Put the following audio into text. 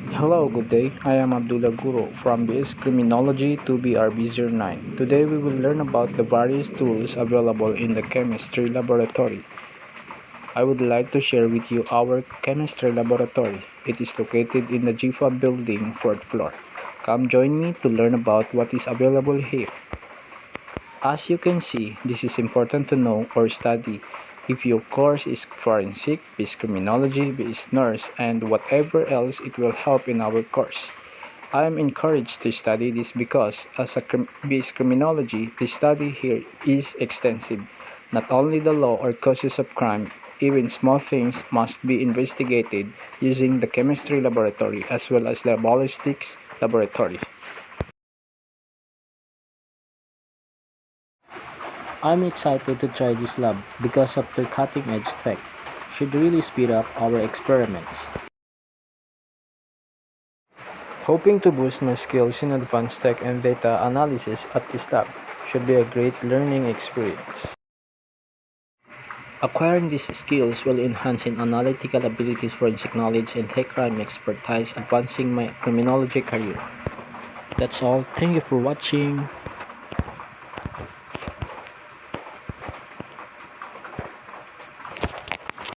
Hello, good day. I am Abdullah Guru from BS Criminology to BRB09. Today we will learn about the various tools available in the chemistry laboratory. I would like to share with you our chemistry laboratory. It is located in the GFA building, 4th floor. Come join me to learn about what is available here. As you can see, this is important to know or study if your course is forensic, is criminology, is nurse, and whatever else it will help in our course. I am encouraged to study this because as a BS criminology, the study here is extensive. Not only the law or causes of crime, even small things must be investigated using the chemistry laboratory as well as the ballistics laboratory. I'm excited to try this lab because of their cutting-edge tech. Should really speed up our experiments. Hoping to boost my skills in advanced tech and data analysis at this lab should be a great learning experience. Acquiring these skills will enhance in analytical abilities, forensic knowledge, and tech crime expertise, advancing my criminology career. That's all. Thank you for watching.